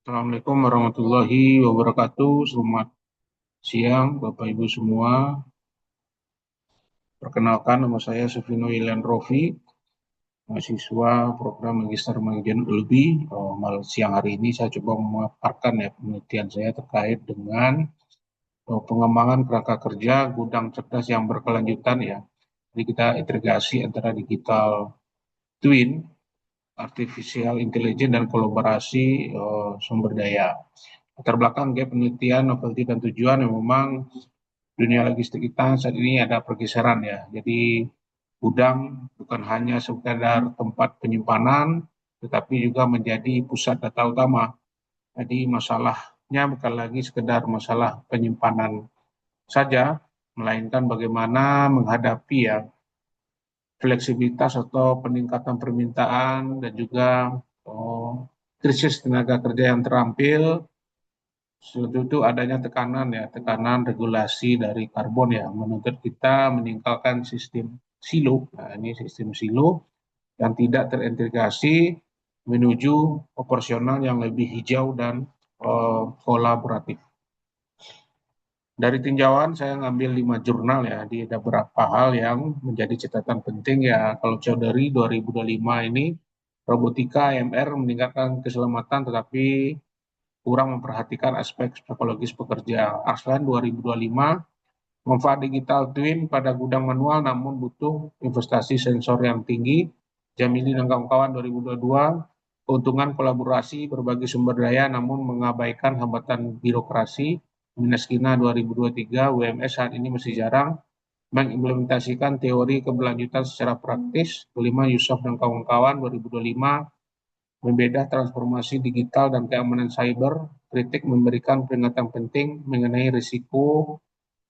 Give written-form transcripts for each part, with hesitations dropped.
Assalamualaikum warahmatullahi wabarakatuh. Selamat siang, Bapak Ibu semua. Perkenalkan, nama saya Sufino Ilian Rofi, mahasiswa program Magister Manajemen ULBI. Malam siang hari ini saya coba memaparkan ya penelitian saya terkait dengan pengembangan kerangka kerja gudang cerdas yang berkelanjutan ya. Jadi kita integrasi antara digital twin, artificial intelligence dan kolaborasi sumber daya. Latar belakang penelitian, novelty dan tujuan yang memang dunia logistik kita saat ini ada pergeseran ya. Jadi gudang bukan hanya sekadar tempat penyimpanan, tetapi juga menjadi pusat data utama. Jadi masalahnya bukan lagi sekedar masalah penyimpanan saja, melainkan bagaimana menghadapi ya fleksibilitas atau peningkatan permintaan dan juga oh, krisis tenaga kerja yang terampil. Selain itu adanya tekanan regulasi dari karbon ya, menuntut kita meninggalkan sistem silo. Nah, ini sistem silo yang tidak terintegrasi menuju operasional yang lebih hijau dan kolaboratif. Dari tinjauan saya ngambil 5 jurnal ya, di ada beberapa hal yang menjadi catatan penting ya. Kalau jauh dari 2025 ini, robotika AMR meningkatkan keselamatan tetapi kurang memperhatikan aspek psikologis pekerja. Arslan 2025, manfaat digital twin pada gudang manual namun butuh investasi sensor yang tinggi. Jamili dan kawan-kawan 2022, keuntungan kolaborasi berbagi sumber daya namun mengabaikan hambatan birokrasi. Minaskina 2023, WMS saat ini masih jarang mengimplementasikan teori keberlanjutan secara praktis. Kelima, Yusuf dan kawan-kawan 2025, membedah transformasi digital dan keamanan cyber, kritik memberikan peringatan penting mengenai risiko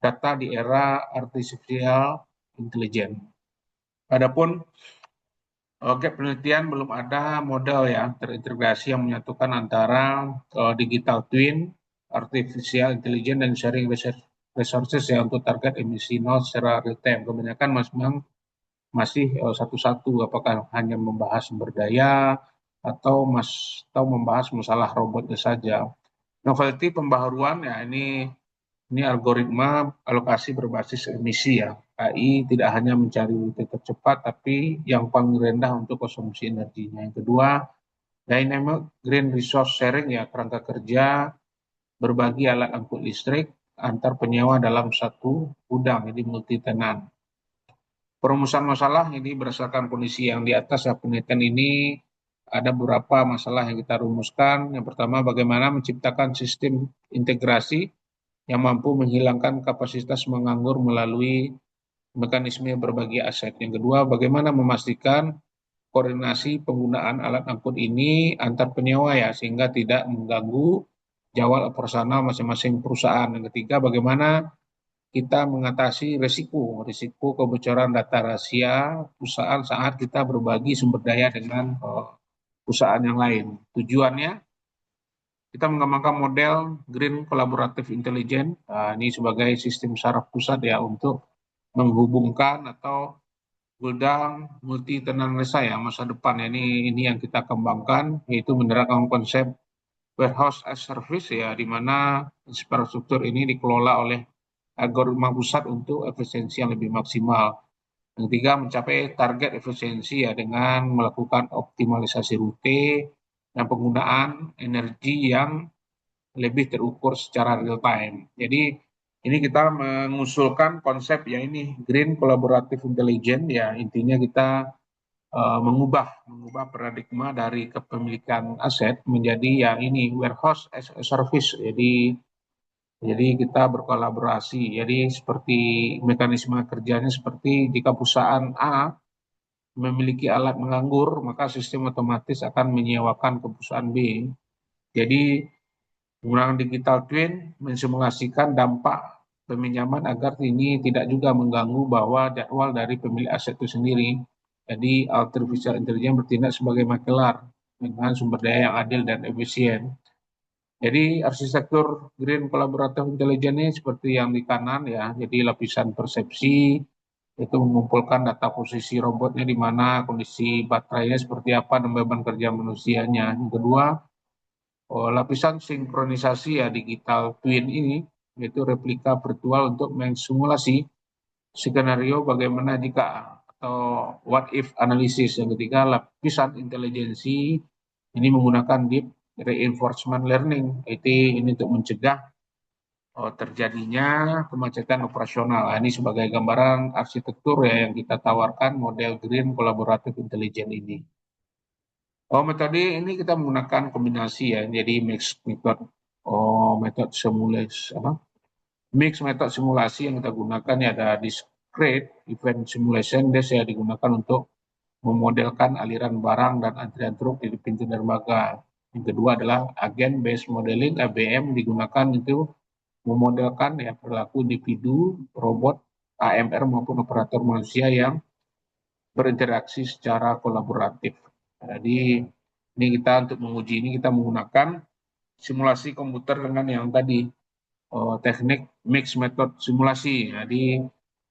data di era artificial intelligence. Adapun penelitian belum ada model ya terintegrasi yang menyatukan antara digital twin, artificial intelligence dan sharing resources ya untuk target emisi nol secara real time. Kebanyakan memang masih satu-satu, apakah hanya membahas sumber daya atau membahas masalah robotnya saja. Novelty pembaharuan ya ini algoritma alokasi berbasis emisi ya. AI tidak hanya mencari rute tercepat tapi yang paling rendah untuk konsumsi energinya. Yang kedua, dynamic green resource sharing ya, kerangka kerja berbagi alat angkut listrik antar penyewa dalam satu gudang, jadi multi tenant. Perumusan masalah ini berdasarkan kondisi yang di atas ya, penelitian ini ada beberapa masalah yang kita rumuskan. Yang pertama, bagaimana menciptakan sistem integrasi yang mampu menghilangkan kapasitas menganggur melalui mekanisme berbagi aset. Yang kedua, bagaimana memastikan koordinasi penggunaan alat angkut ini antar penyewa ya, sehingga tidak mengganggu jadwal operasional masing-masing perusahaan. Yang ketiga, bagaimana kita mengatasi risiko kebocoran data rahasia perusahaan saat kita berbagi sumber daya dengan perusahaan yang lain. Tujuannya kita mengembangkan model Green Collaborative Intelligence, ini sebagai sistem saraf pusat ya untuk menghubungkan atau gudang multi tenant resa ya masa depan ya. Ini yang kita kembangkan, yaitu menerapkan konsep warehouse as service ya, di mana infrastruktur ini dikelola oleh algoritma pusat untuk efisiensi yang lebih maksimal. Yang ketiga, mencapai target efisiensi ya dengan melakukan optimalisasi rute dan penggunaan energi yang lebih terukur secara real time. Jadi ini kita mengusulkan konsep ya ini Green Collaborative Intelligence ya, intinya kita mengubah paradigma dari kepemilikan aset menjadi ya ini warehouse as a service. Jadi kita berkolaborasi. Jadi seperti mekanisme kerjanya seperti jika perusahaan A memiliki alat menganggur, maka sistem otomatis akan menyewakan ke perusahaan B. Jadi penggunaan digital twin mensimulasikan dampak peminjaman agar ini tidak juga mengganggu bahwa jadwal dari pemilik aset itu sendiri. Jadi artificial intelligence bertindak sebagai makelar dengan sumber daya yang adil dan efisien. Jadi arsitektur Green Collaborative Intelligence ini seperti yang di kanan ya, jadi lapisan persepsi itu mengumpulkan data posisi robotnya di mana, kondisi baterainya seperti apa, dan beban kerja manusianya. Yang kedua, lapisan sinkronisasi ya digital twin ini, yaitu replika virtual untuk mensimulasi skenario bagaimana jika atau what if analisis. Yang ketiga, lapisan intelijensi ini menggunakan deep reinforcement learning. Ini untuk mencegah terjadinya kemacetan operasional. Nah, ini sebagai gambaran arsitektur ya yang kita tawarkan model Green Collaborative Intelligence ini. Metode ini kita menggunakan kombinasi ya, jadi mix method, method simulasi, mix method simulasi yang kita gunakan ya ada discrete event simulation, dia digunakan untuk memodelkan aliran barang dan antrian truk di pintu dermaga. Yang kedua adalah agent based modeling (ABM) digunakan itu memodelkan ya perilaku individu, robot, AMR maupun operator manusia yang berinteraksi secara kolaboratif. Jadi ini kita untuk menguji ini kita menggunakan simulasi komputer dengan yang tadi teknik mix method simulasi. Jadi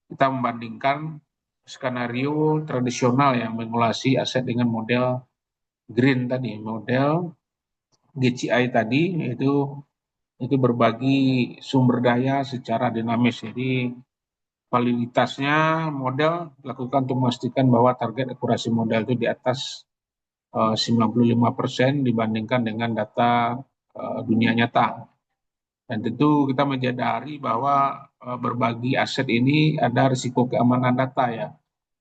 kita membandingkan skenario tradisional yang mengimulasi aset dengan model Green tadi, model GCI tadi itu berbagi sumber daya secara dinamis. Jadi validitasnya model dilakukan untuk memastikan bahwa target akurasi model itu di atas 95% dibandingkan dengan data dunia nyata. Dan tentu kita menyadari bahwa berbagi aset ini ada risiko keamanan data ya.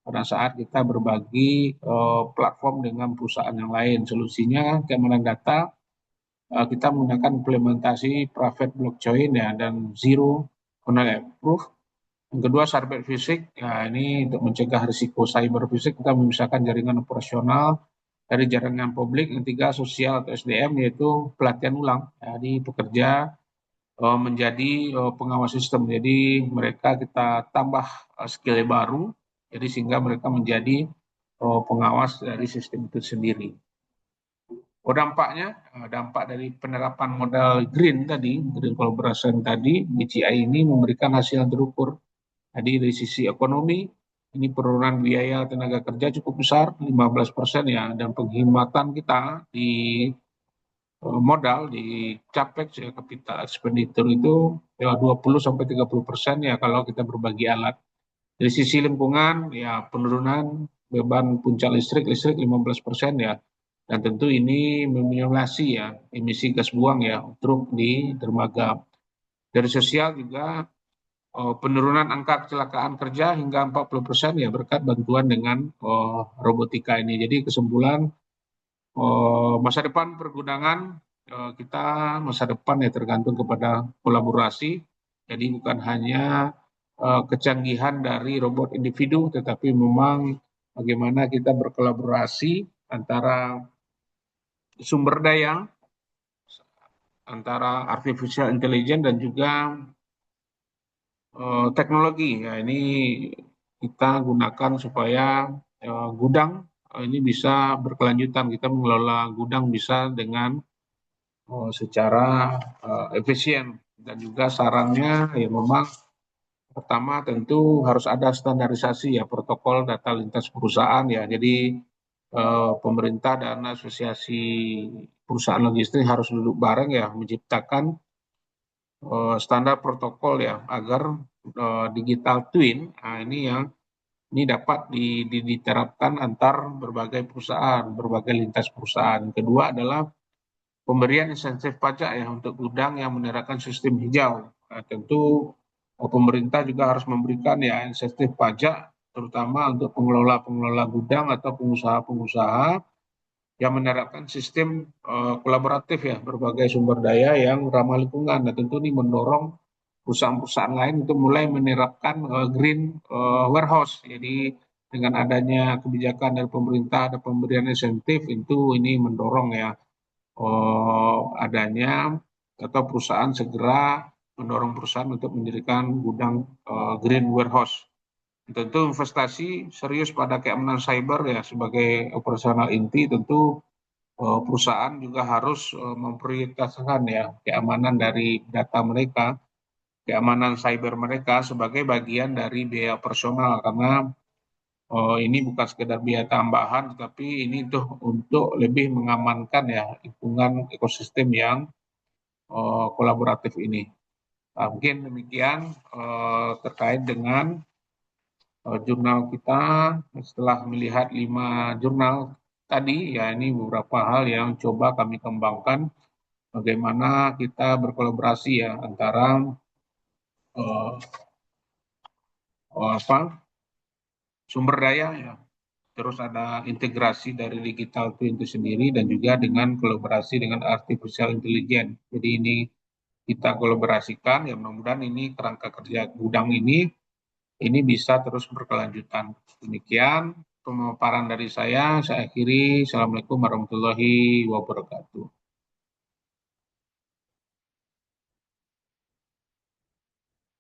Pada saat kita berbagi platform dengan perusahaan yang lain, solusinya keamanan data kita menggunakan implementasi private blockchain ya dan zero knowledge proof. Yang kedua, cyber fisik. Ya, ini untuk mencegah risiko cyber fisik kita memisahkan jaringan operasional dari jaringan publik. Yang tiga, sosial atau SDM, yaitu pelatihan ulang. Jadi pekerja menjadi pengawas sistem. Jadi mereka kita tambah skill baru, jadi sehingga mereka menjadi pengawas dari sistem itu sendiri. Dampaknya, dampak dari penerapan modal Green tadi, Green Collaboration tadi, BCI ini memberikan hasil yang terukur. Jadi dari sisi ekonomi, ini penurunan biaya tenaga kerja cukup besar, 15% ya, dan penghematan kita di modal di capex ya, capital expenditure itu ya 20-30% ya kalau kita berbagi alat. Dari sisi lingkungan ya penurunan beban puncak listrik 15% ya. Dan tentu ini meminimalisasi ya emisi gas buang ya truk di dermaga. Dari sosial juga penurunan angka kecelakaan kerja hingga 40% ya berkat bantuan dengan robotika ini. Jadi kesimpulan masa depan pergudangan kita masa depan ya tergantung kepada kolaborasi. Jadi bukan hanya kecanggihan dari robot individu, tetapi memang bagaimana kita berkolaborasi antara sumber daya, antara artificial intelligence dan juga teknologi. Ya, ini kita gunakan supaya gudang ini bisa berkelanjutan. Kita mengelola gudang bisa dengan secara efisien dan juga sarannya ya memang pertama tentu harus ada standarisasi ya protokol data lintas perusahaan ya. Jadi pemerintah dan asosiasi perusahaan logistik harus duduk bareng ya menciptakan standar protokol ya agar digital twin ini dapat diterapkan antar berbagai perusahaan, berbagai lintas perusahaan. Kedua adalah pemberian insentif pajak ya untuk gudang yang menerapkan sistem hijau. Nah, tentu pemerintah juga harus memberikan ya insentif pajak terutama untuk pengelola gudang atau pengusaha-pengusaha yang menerapkan sistem kolaboratif ya berbagai sumber daya yang ramah lingkungan. Nah, tentu ini mendorong perusahaan-perusahaan lain untuk mulai menerapkan green warehouse. Jadi dengan adanya kebijakan dari pemerintah ada pemberian insentif itu ini mendorong ya adanya atau perusahaan segera mendorong perusahaan untuk mendirikan gudang green warehouse. Tentu investasi serius pada keamanan cyber ya sebagai operasional inti tentu perusahaan juga harus memprioritaskan ya keamanan dari data mereka, keamanan cyber mereka sebagai bagian dari biaya operasional karena ini bukan sekedar biaya tambahan, tetapi ini untuk lebih mengamankan ya lingkungan ekosistem yang kolaboratif ini. Nah, mungkin demikian terkait dengan jurnal kita. Setelah melihat 5 jurnal tadi, ya ini beberapa hal yang coba kami kembangkan bagaimana kita berkolaborasi ya antara uh, apa sumber daya ya, terus ada integrasi dari digital twin itu sendiri dan juga dengan kolaborasi dengan artificial intelligence. Jadi ini kita kolaborasikan ya, mudah-mudahan ini kerangka kerja gudang ini bisa terus berkelanjutan. Demikian pemaparan dari saya akhiri. Assalamualaikum warahmatullahi wabarakatuh.